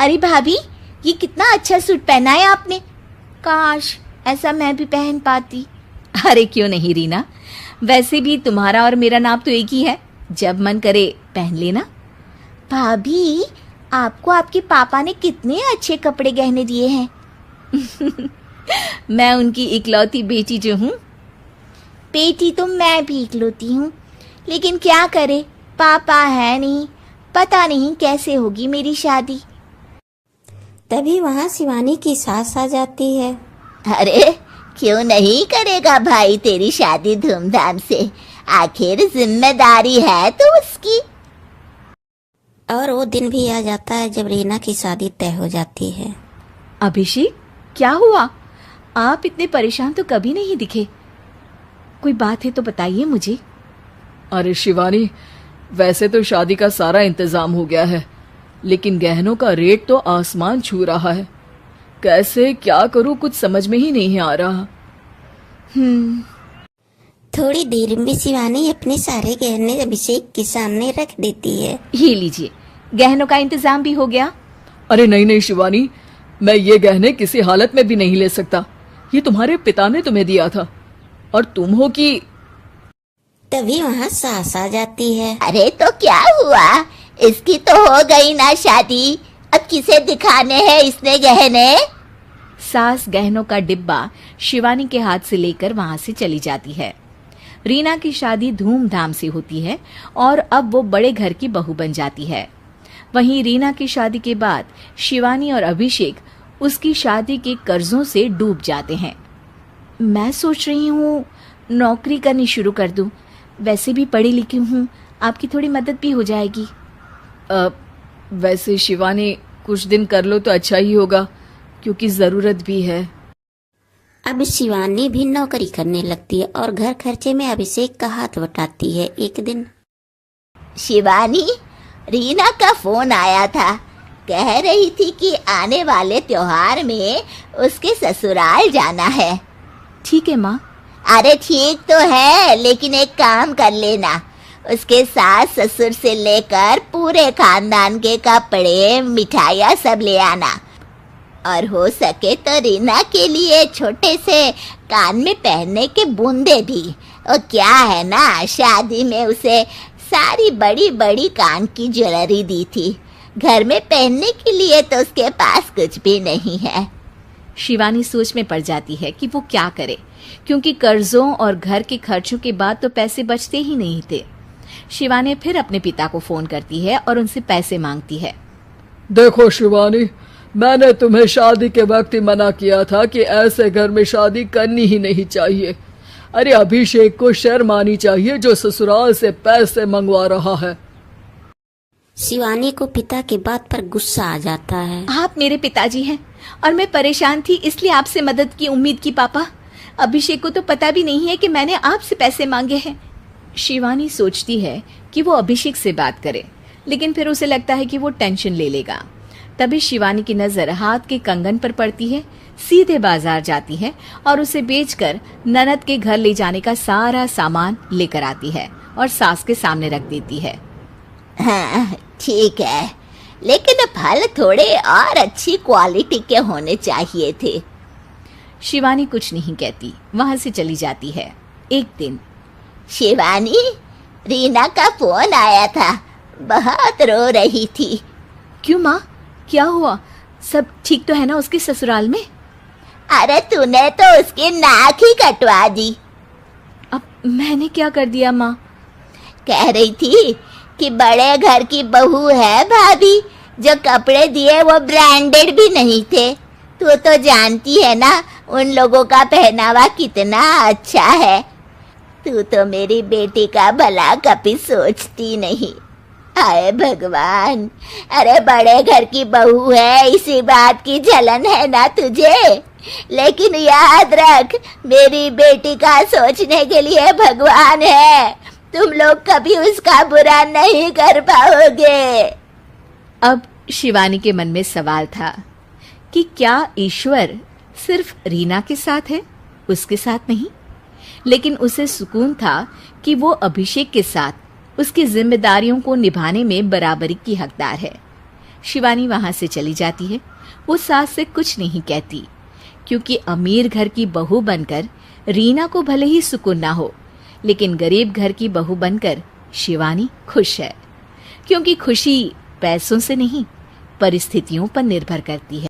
अरे भाभी, ये कितना अच्छा सूट पहना है आपने। काश ऐसा मैं भी पहन पाती। अरे क्यों नहीं रीना, वैसे भी तुम्हारा और मेरा नाप तो एक ही है, जब मन करे पहन लेना। भाभी, आपको आपके पापा ने कितने अच्छे कपड़े गहने दिए हैं। मैं उनकी इकलौती बेटी जो हूँ। बेटी तो मैं भी इकलौती हूँ, लेकिन क्या करे, पापा है नहीं, पता नहीं कैसे होगी मेरी शादी। तभी वहाँ शिवानी की सास आ जाती है। अरे क्यों नहीं करेगा भाई तेरी शादी धूमधाम से, आखिर जिम्मेदारी है तो उसकी। और वो दिन भी आ जाता है जब रीना की शादी तय हो जाती है। अभिषेक, क्या हुआ? आप इतने परेशान तो कभी नहीं दिखे, कोई बात है तो बताइए मुझे। अरे शिवानी, वैसे तो शादी का सारा इंतजाम हो गया है, लेकिन गहनों का रेट तो आसमान छू रहा है। कैसे क्या करूं, कुछ समझ में ही नहीं आ रहा। थोड़ी देर में शिवानी अपने सारे गहने अभिषेक के सामने रख देती है। ये लीजिए, गहनों का इंतजाम भी हो गया। अरे नहीं नहीं शिवानी, मैं ये गहने किसी हालत में भी नहीं ले सकता। ये तुम्हारे पिता ने तुम्हें दिया था, और तुम हो कि। तभी वहाँ सास आ जाती है। अरे तो क्या हुआ, इसकी तो हो गई ना शादी, अब किसे दिखाने हैं इसने गहने। सास गहनों का डिब्बा शिवानी के हाथ से लेकर वहां से चली जाती है। रीना की शादी धूमधाम से होती है और अब वो बड़े घर की बहू बन जाती है। वहीं रीना की शादी के बाद शिवानी और अभिषेक उसकी शादी के कर्जों से डूब जाते हैं। मैं सोच रही हूँ नौकरी करनी शुरू कर दूं, वैसे भी पढ़ी लिखी हूँ, आपकी थोड़ी मदद भी हो जाएगी। वैसे शिवानी, कुछ दिन कर लो तो अच्छा ही होगा, क्योंकि जरूरत भी है। अब शिवानी भी नौकरी करने लगती है और घर खर्चे में अभिषेक का हाथ बटाती है। एक दिन शिवानी, रीना का फोन आया था, कह रही थी कि आने वाले त्योहार में उसके ससुराल जाना है। ठीक है माँ। अरे ठीक तो है, लेकिन एक काम कर लेना, उसके सास ससुर से लेकर पूरे खानदान के कपड़े मिठाइयाँ सब ले आना, और हो सके तो रीना के लिए छोटे से कान में पहनने के बूंदे भी। और क्या है ना, शादी में उसे सारी बड़ी बड़ी कान की ज्वेलरी दी थी, घर में पहनने के लिए तो उसके पास कुछ भी नहीं है। शिवानी सोच में पड़ जाती है कि वो क्या करे, क्योंकि कर्जों और घर के खर्चों के बाद तो पैसे बचते ही नहीं थे। शिवानी फिर अपने पिता को फोन करती है और उनसे पैसे मांगती है। देखो शिवानी, मैंने तुम्हें शादी के वक्त ही मना किया था कि ऐसे घर में शादी करनी ही नहीं चाहिए। अरे अभिषेक को शर्म आनी चाहिए जो ससुराल से पैसे मंगवा रहा है। शिवानी को पिता की बात पर गुस्सा आ जाता है। आप मेरे पिताजी हैं और मैं परेशान थी, इसलिए आपसे मदद की उम्मीद की पापा। अभिषेक को तो पता भी नहीं है कि मैंने आपसे पैसे मांगे हैं। शिवानी सोचती है कि वो अभिषेक से बात करे, लेकिन फिर उसे लगता है कि वो टेंशन ले लेगा। तभी शिवानी की नजर हाथ के कंगन पर पड़ती है, सीधे बाजार जाती है और उसे बेचकर ननद के घर ले जाने का सारा सामान लेकर आती है और सास के सामने रख देती है। हाँ ठीक है, लेकिन फल थोड़े और अच्छी क्वालिटी के होने चाहिए थे। शिवानी कुछ नहीं कहती, वहां से चली जाती है। एक दिन शिवानी, रीना का फोन आया था, बहुत रो रही थी। क्यों माँ, क्या हुआ? सब ठीक तो है ना उसके ससुराल में? अरे तूने तो उसकी नाक ही कटवा दी। अब मैंने क्या कर दिया माँ? कह रही थी कि बड़े घर की बहू है भाभी, जो कपड़े दिए वो ब्रांडेड भी नहीं थे। तू तो जानती है ना उन लोगों का पहनावा कितना अच्छा है। तू तो मेरी बेटी का भला कभी सोचती नहीं। हाय भगवान, अरे बड़े घर की बहू है, इसी बात की जलन है ना तुझे, लेकिन याद रख मेरी बेटी का सोचने के लिए भगवान है, तुम लोग कभी उसका बुरा नहीं कर पाओगे। अब शिवानी के मन में सवाल था कि क्या ईश्वर सिर्फ रीना के साथ है, उसके साथ नहीं? लेकिन उसे सुकून था कि वो अभिषेक के साथ उसकी जिम्मेदारियों को निभाने में बराबरी की हकदार है। शिवानी वहां से चली जाती है। वो सास से कुछ नहीं कहती, क्योंकि अमीर घर की बहू बनकर रीना को भले ही सुकून ना हो, लेकिन गरीब घर की बहू बनकर शिवानी खुश है, क्योंकि खुशी पैसों से नहीं परिस्थितियों पर निर्भर करती है।